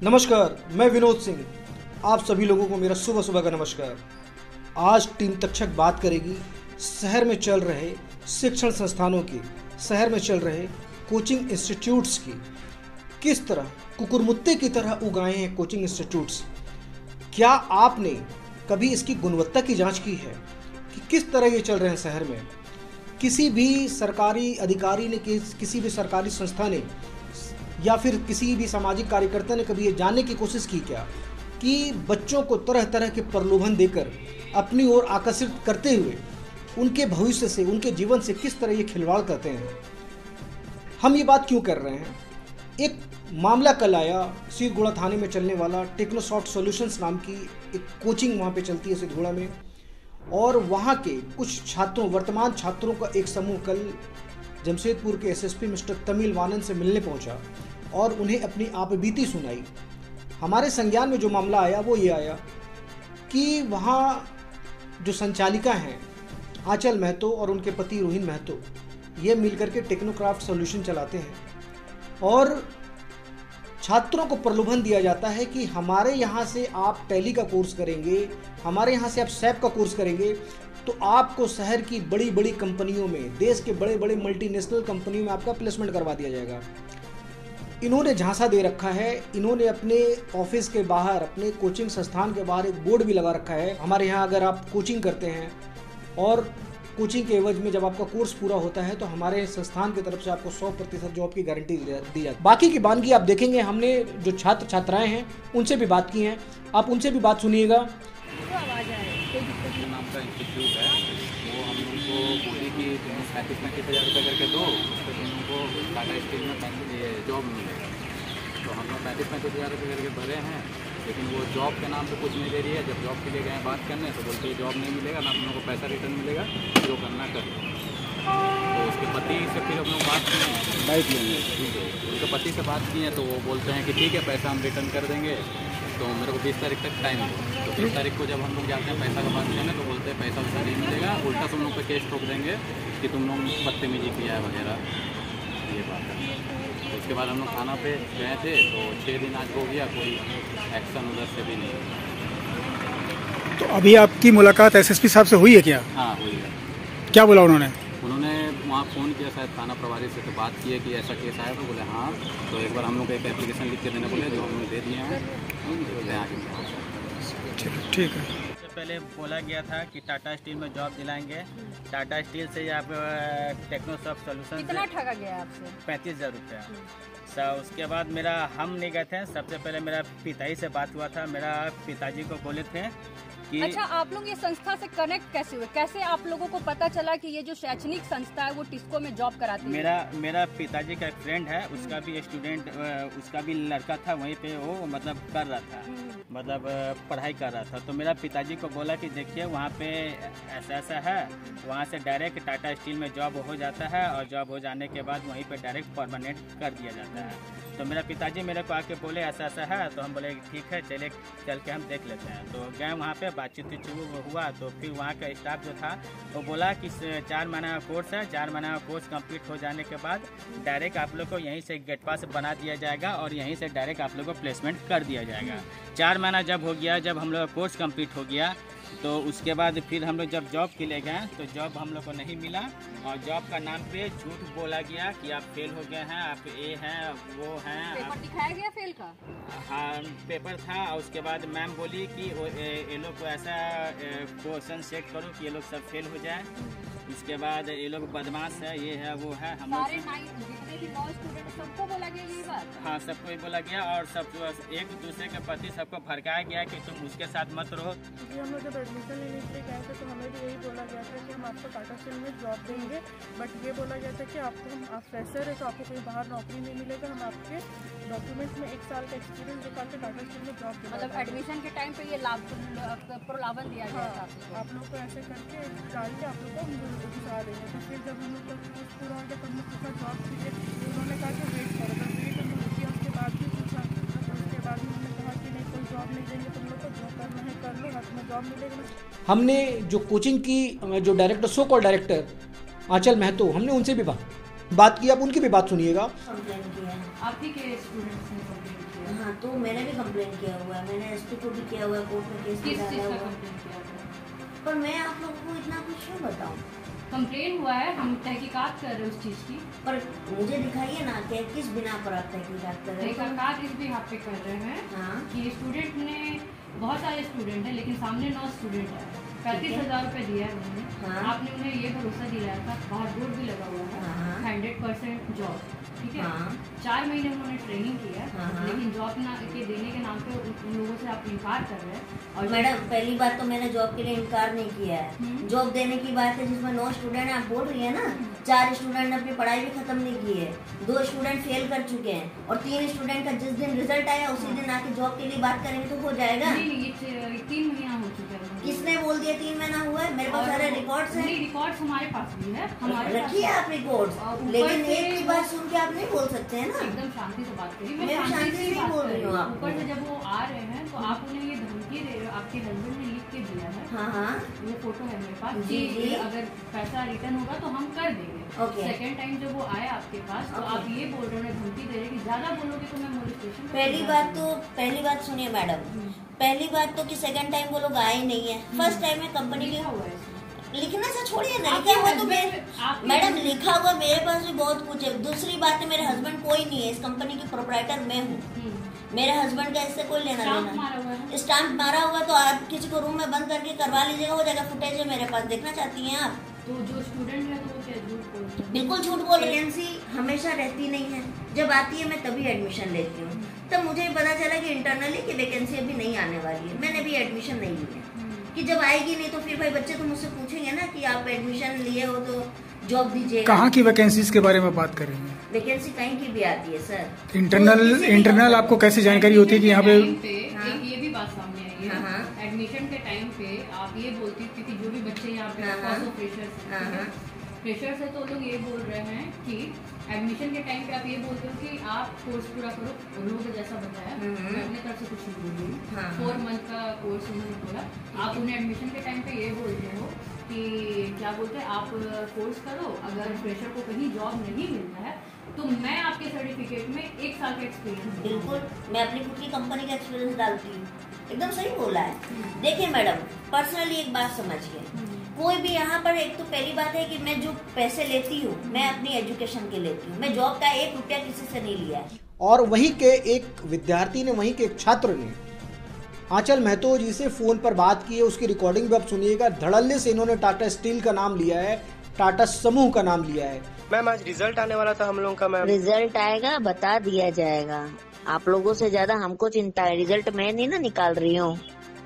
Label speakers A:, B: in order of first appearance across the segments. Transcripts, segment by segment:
A: नमस्कार, मैं विनोद सिंह। आप सभी लोगों को मेरा सुबह सुबह का नमस्कार। आज टीम तक्षक बात करेगी शहर में चल रहे शिक्षण संस्थानों की, शहर में चल रहे कोचिंग इंस्टीट्यूट्स की। किस तरह कुकुरमुत्ते की तरह उगाए हैं कोचिंग इंस्टीट्यूट्स। क्या आपने कभी इसकी गुणवत्ता की जांच की है कि किस तरह ये चल रहे हैं शहर में। किसी भी सरकारी अधिकारी ने, किसी भी सरकारी संस्था ने या फिर किसी भी सामाजिक कार्यकर्ता ने कभी ये जानने की कोशिश की क्या कि बच्चों को तरह तरह के प्रलोभन देकर अपनी ओर आकर्षित करते हुए उनके भविष्य से, उनके जीवन से किस तरह ये खिलवाड़ करते हैं। हम ये बात क्यों कर रहे हैं? एक मामला कल आया, सिद्धगुड़ा थाने में चलने वाला टेक्नोसॉफ्ट सॉल्यूशंस नाम की एक कोचिंग वहाँ पे चलती है सिद्धगुड़ा में, और वहाँ के कुछ छात्रों, वर्तमान छात्रों का एक समूह कल जमशेदपुर के एसएसपी मिस्टर तमिल वानन से मिलने पहुंचा और उन्हें अपनी आपबीती सुनाई। हमारे संज्ञान में जो मामला आया वो ये आया कि वहाँ जो संचालिका हैं आंचल महतो और उनके पति रोहिन महतो, ये मिलकर के टेक्नोक्राफ्ट सॉल्यूशन चलाते हैं और छात्रों को प्रलोभन दिया जाता है कि हमारे यहाँ से आप टैली का कोर्स करेंगे, हमारे यहाँ से आप सैप का कोर्स करेंगे तो आपको शहर की बड़ी बड़ी कंपनियों में, देश के बड़े बड़े मल्टीनेशनल कंपनियों में आपका प्लेसमेंट करवा दिया जाएगा। इन्होंने झांसा दे रखा है। इन्होंने अपने ऑफिस के बाहर, अपने कोचिंग संस्थान के बाहर एक बोर्ड भी लगा रखा है, हमारे यहाँ अगर आप कोचिंग करते हैं और कोचिंग के एवज में जब आपका कोर्स पूरा होता है तो हमारे संस्थान की तरफ से आपको 100% जॉब की गारंटी दी जाती है। बाकी की बानगी आप देखेंगे, हमने जो छात्र छात्राएं हैं उनसे भी बात की है, आप उनसे भी बात सुनिएगा।
B: नाम का इंस्टीट्यूट है, वो हम लोग को बोली कि तुम्हें 35-35 हज़ार रुपये करके दो तो तुम उनको टाटा स्टील में जॉब मिलेगा। तो हम लोग 35-35 हज़ार रुपये करके भरे हैं, लेकिन वो जॉब के नाम पे कुछ नहीं दे रही है। जब जॉब के लिए गए बात करने तो बोलते हैं जॉब नहीं मिलेगा, ना तुम लोग को पैसा रिटर्न मिलेगा, जो करना कर। तो उसके पति से फिर हम लोग बात किए, बाइक लेंगे, ठीक है, उनके पति से बात किए तो वो बोलते हैं कि ठीक है पैसा हम रिटर्न कर देंगे, तो मेरे को 20 तारीख तक टाइम दो। तो 20 तारीख को जब हम लोग जाते हैं पैसा का बात करने तो बोलते हैं पैसा वैसा नहीं मिलेगा, उल्टा तुम लोग पे केस ठोक देंगे कि तुम लोग बदतमीजी किया है वगैरह, ये बात है। तो उसके बाद हम लोग थाना पे गए थे तो 6 दिन आज हो गया, कोई एक्शन उधर से भी नहीं।
C: तो अभी आपकी मुलाकात एसएसपी साहब से हुई है क्या?
B: हाँ हुई है।
C: क्या बोला उन्होंने?
B: उन्होंने वहाँ फ़ोन किया शायद थाना प्रभारी से, तो बात की है कि ऐसा केस आया, तो बोले हाँ, तो एक बार हम लोग एक एप्लीकेशन लिख के देने बोले, जो हम लोग दे दिए हैं।
C: ठीक है।
D: सबसे पहले बोला गया था कि टाटा स्टील में जॉब दिलाएंगे। टाटा स्टील से आप टेक्नोसॉफ्ट सॉल्यूशन
E: कितना ठगा गया आपसे?
D: 35,000 रुपया। उसके बाद मेरा, हम नहीं गए थे, सबसे पहले मेरा पिताजी से बात हुआ था। मेरा पिताजी को बोले थे कि
E: अच्छा, आप लोग ये संस्था से कनेक्ट कैसे हुए? कैसे आप लोगों को पता चला कि ये जो शैक्षणिक संस्था है वो टिस्को में जॉब कराती है?
D: मेरा पिताजी का एक फ्रेंड है, उसका भी स्टूडेंट, उसका भी लड़का था वहीं पे, वो मतलब कर रहा था, मतलब पढ़ाई कर रहा था। तो मेरा पिताजी को बोला कि देखिए वहाँ पे ऐसा ऐसा है, वहाँ से डायरेक्ट टाटा स्टील में जॉब हो जाता है और जॉब हो जाने के बाद वहीं पे डायरेक्ट परमानेंट कर दिया जाता है। तो मेरा पिताजी मेरे को आके बोले ऐसा ऐसा है, तो हम बोले ठीक है चले, चल के हम देख लेते हैं। तो गए वहाँ पे, बातचीत हुआ, तो फिर वहाँ का स्टाफ जो था वो बोला कि 4 महीना का कोर्स है, 4 महीना का कोर्स कंप्लीट हो जाने के बाद डायरेक्ट आप लोग को यहीं से गेट पास बना दिया जाएगा और यहीं से डायरेक्ट आप लोग को प्लेसमेंट कर दिया जाएगा। 4 महीना जब हो गया, जब हम लोग का कोर्स कंप्लीट हो गया तो उसके बाद फिर हम लोग जब जॉब के लिए गए तो जॉब हम लोग को नहीं मिला और जॉब का नाम पे झूठ बोला गया कि आप फेल हो गए हैं, आप ये हैं वो हैं।
E: पेपर दिखाया गया फेल का?
D: हाँ पेपर था, और उसके बाद मैम बोली कि ये लोग को ऐसा क्वेश्चन सेट करो कि ये लोग सब फेल हो जाए। उसके बाद ये लोग बदमाश है, ये है वो है। हम
E: सारे जितने भी 9 स्टूडेंट सबको बोला गया यही बात?
D: हाँ सबको ही बोला गया और सब एक दूसरे के प्रति सबको भड़काया गया कि तुम उसके साथ मत रहो।
F: जी हम लोग जब एडमिशन लेने के लिए गए थे तो हमें भी यही बोला गया था कि हम आपको टाटा स्टील में जॉब देंगे, बट ये बोला गया था कि आपको, आप फ्रेशर है तो आपको कहीं बाहर नौकरी नहीं मिलेगा, हम आपके डॉक्यूमेंट्स में 1 साल का एक्सपीरियंस दिखा के टाटा स्टील में जॉब दिला।
E: मतलब एडमिशन के टाइम पे ये प्रलोभन दिया गया था?
F: आप लोग को ऐसे करके डाल के आप लोग को घुसा देंगे। तो फिर जब हम लोग का कोर्स पूरा हो गया तो हम लोग पूछा जॉब चाहिए, तो उन्होंने कहा कि वेट करो। तो वेट हम लोग किया, उसके बाद भी पूछा, तो उसके बाद उन्होंने कहा कि नहीं कोई जॉब नहीं देंगे, तुम लोग को जो करना है कर लो, हाथ में जॉब मिलेगा।
A: हमने जो कोचिंग की जो डायरेक्टर, सो कॉल डायरेक्टर आंचल महतो, हमने उनसे भी बात की। आप उनकी भी बात सुनिएगा।
E: आप ही के स्टूडेंट्स ने है।
G: हाँ, तो मैंने भी कंप्लेन किया हुआ है, मैंने एसपी को भी किया हुआ है, कोर्ट में केस भी
E: किस
G: डाला
E: चीज़ का
G: हुआ है।
E: कंप्लेन किया था?
G: पर मैं आप लोगों को इतना कुछ क्यों बताऊँ?
E: कंप्लेन हुआ है, हम तहकीकात कर रहे हैं उस चीज़ की।
G: पर मुझे दिखाइए ना कि किस बिना पर आप तहकीकात कर रहे हो।
E: तहकीकात इस भी यहाँ पे कर रहे हैं
G: हाँ।
E: कि स्टूडेंट ने, बहुत सारे स्टूडेंट हैं लेकिन सामने 9 स्टूडेंट है, 35,000 रुपये दिया है उन्होंने।
G: हाँ।
E: आपने उन्हें ये भरोसा दिलाया था, बाहर बोर्ड भी लगा हुआ है,
G: हाँ।
E: 100% जॉब, ठीक है।
G: हाँ।
E: 4 महीने उन्होंने ट्रेनिंग की है,
G: हाँ।
E: लेकिन जॉब ना के देने के नाम पे उन लोगों से आप इनकार कर रहे हैं। और
G: मैडम, पहली बात तो मैंने जॉब के लिए इनकार नहीं किया है। जॉब देने की बात है जिसमें 9 स्टूडेंट आप बोल रही है ना, 4 स्टूडेंट ने अपनी पढ़ाई भी खत्म नहीं की है, 2 स्टूडेंट फेल कर चुके हैं और 3 स्टूडेंट का जिस दिन रिजल्ट आया उसी दिन आके जॉब के लिए बात करेंगे तो हो जाएगा।
E: नहीं, ये 3 महीना हो चुका है।
G: किसने बोल दिया 3 महीना हुआ है? मेरे पास सारे रिकॉर्ड्स हैं।
E: रिकॉर्ड्स हमारे पास भी है, हमारे पास
G: रखिए आप रिकॉर्ड्स,
E: और ऊपर
G: लेकिन
E: से
G: एक की बात सुन के आप नहीं बोल सकते हैं ना।
E: एकदम शांति से बात करिए।
G: मैं शांति से ही
E: बात
G: बोल
E: कर
G: रही हूँ आपको।
E: ऊपर से जब वो आ रहे हैं तो आप उन्हें ये धमकी दे रहे हो, आपके हस्बैंड ने लिख के दिया है,
G: हाँ हाँ,
E: वो फोटो है मेरे पास,
G: जी,
E: कि
G: जी।
E: अगर पैसा रिटर्न होगा तो हम कर देंगे।
G: ओके।
E: सेकेंड टाइम जब वो आए आपके पास तो
G: ओके।
E: आप ये बोल रहे हो, उन्हें धमकी दे रहे हैं कि ज्यादा बोलोगे तो मैं मोलिस्टेशन।
G: पहली बात सुनिए मैडम, पहली बात तो कि सेकंड टाइम वो लोग आए नहीं है। फर्स्ट टाइम में कंपनी की
E: लिखा हुआ है इसमें।
G: लिखना से छोड़िए ना,
E: आपके
G: लिखा हुआ तो
E: husband-
G: मैडम लिखा हुआ मेरे पास भी बहुत कुछ है। दूसरी बात है, मेरे हस्बैंड कोई नहीं है, इस कंपनी की प्रोप्राइटर मैं हूँ। मेरे हस्बैंड का इससे कोई लेना
E: स्टाम्प
G: देना।
E: मारा हुआ है।
G: स्टाम्प मारा हुआ तो आप किसी को रूम में बंद करके करवा लीजिएगा, हो जाएगा। फुटेज है मेरे पास, देखना चाहती हैं आप?
E: तो जो स्टूडेंट है तो वो क्या झूठ बोल रहे हैं?
G: बिल्कुल झूठ बोल रही है। वैकेंसी हमेशा रहती नहीं है, जब आती है मैं तभी एडमिशन लेती हूँ। तब मुझे पता चला कि इंटरनली की वैकेंसी अभी नहीं आने वाली है, मैंने भी एडमिशन नहीं ली है। कि जब आएगी नहीं तो फिर भाई बच्चे तो मुझसे पूछेंगे ना कि आप एडमिशन लिए हो तो जॉब दीजिए।
C: कहाँ की वैकेंसीज के बारे में बात करेंगे?
G: वैकेंसी कहीं की भी आती है सर।
C: इंटरनल आपको कैसे जानकारी होती है कि यहाँ पे?
G: हाँ।
E: एक ये भी बात सामने आई है,
G: हाँ।
E: एडमिशन के टाइम पे आप ये बोलती थी कि जो भी बच्चे यहाँ पे
G: हाँ।
E: फ्रेशर्स है तो लोग ये बोल रहे हैं कि एडमिशन के टाइम पे आप ये बोलते हो कि आप कोर्स पूरा करो, लोग जैसा बताया, मैं अपने तरफ से कुछ नहीं बोल रही।
G: हाँ।
E: 4 मंथ का कोर्स उन्होंने बोला। आप उन्हें एडमिशन के टाइम पे ये बोलते हो कि क्या बोलते हैं, आप कोर्स करो, अगर फ्रेशर को कहीं जॉब नहीं मिलता है तो मैं आपके सर्टिफिकेट में 1 साल का एक्सपीरियंस।
G: बिल्कुल, मैं अपनी खुद की कंपनी का एक्सपीरियंस डालती हूँ। एकदम सही बोला है। देखिए मैडम, पर्सनली एक बात समझिए, कोई भी यहाँ पर, एक तो पहली बात है कि मैं जो पैसे लेती हूँ मैं अपनी एजुकेशन के लेती हूँ, मैं जॉब का 1 रुपया किसी से नहीं लिया है।
A: और वहीं के एक विद्यार्थी ने, वहीं के एक छात्र ने आंचल महतो जी से फोन पर बात की है, उसकी रिकॉर्डिंग भी आप सुनिएगा। धड़ल्ले से इन्होंने टाटा स्टील का नाम लिया है, टाटा समूह का नाम लिया है।
H: मैम आज रिजल्ट आने वाला था हम लोगों का। मैम
I: रिजल्ट आएगा, बता दिया जाएगा। आप लोगों से ज्यादा हमको चिंता है, रिजल्ट मैं नहीं ना निकाल रही हूँ।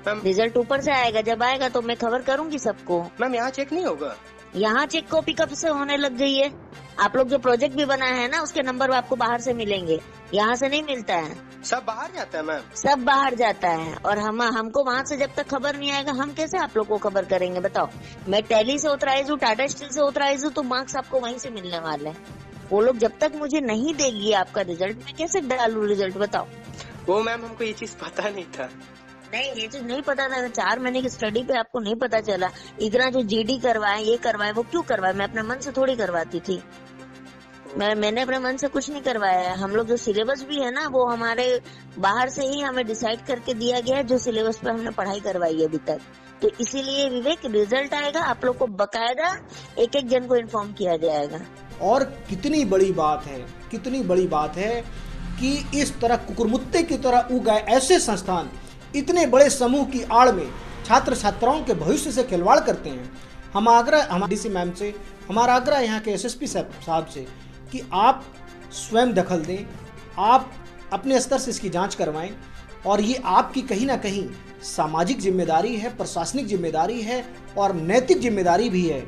H: मैम
I: रिजल्ट ऊपर से आएगा, जब आएगा तो मैं खबर करूंगी सबको।
H: मैम यहाँ चेक नहीं होगा?
I: यहाँ चेक कॉपी कब से होने लग गई है? आप लोग जो प्रोजेक्ट भी बनाए हैं ना, उसके नंबर आपको बाहर से मिलेंगे, यहाँ से नहीं मिलता है।
H: सब बाहर जाता है मैम?
I: सब बाहर जाता है, और हमको वहाँ से जब तक खबर नहीं आएगा हम कैसे आप लोग को खबर करेंगे बताओ? मैं टैली से ऑथराइज हूँ, टाटा स्टील से ऑथराइज हूँ, तो मार्क्स आपको वहीं से मिलने वाले हैं। वो लोग जब तक मुझे नहीं देगी आपका रिजल्ट, मैं कैसे डालूं रिजल्ट बताओ?
H: वो मैम हमको ये चीज पता नहीं था।
I: नहीं, ये चीज नहीं पता था। 4 महीने की स्टडी पे आपको नहीं पता चला? इतना जो जीडी करवाए, ये करवाए, वो क्यों करवाए? मैं अपने मन से थोड़ी करवाती थी। मैंने अपने मन से कुछ नहीं करवाया है। हम लोग जो सिलेबस भी है ना, वो हमारे बाहर से ही हमें डिसाइड करके दिया गया है, जो सिलेबस पे हमने पढ़ाई करवाई है अभी तक। तो इसीलिए विवेक, रिजल्ट आएगा, आप लोग को बकायदा एक एक जन को इन्फॉर्म किया जाएगा।
A: और कितनी बड़ी बात है, कितनी बड़ी बात है कि इस तरह कुकुरमुत्ते की तरह उगाए ऐसे संस्थान इतने बड़े समूह की आड़ में छात्र छात्राओं के भविष्य से खिलवाड़ करते हैं। हम आग्रह, हमारी डीसी मैम से, हमारा आग्रह यहाँ के एसएसपी साहब से कि आप स्वयं दखल दें, आप अपने स्तर से इसकी जांच करवाएं, और ये आपकी कहीं ना कहीं सामाजिक जिम्मेदारी है, प्रशासनिक जिम्मेदारी है और नैतिक जिम्मेदारी भी है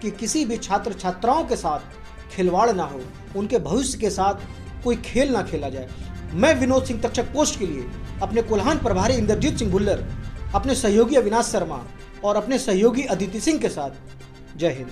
A: कि किसी भी छात्र छात्राओं के साथ खिलवाड़ ना हो, उनके भविष्य के साथ कोई खेल ना खेला जाए। मैं विनोद सिंह तक्षक पोस्ट के लिए अपने कोल्हान प्रभारी इंद्रजीत सिंह भुल्लर, अपने सहयोगी अविनाश शर्मा और अपने सहयोगी अदिति सिंह के साथ, जय हिंद।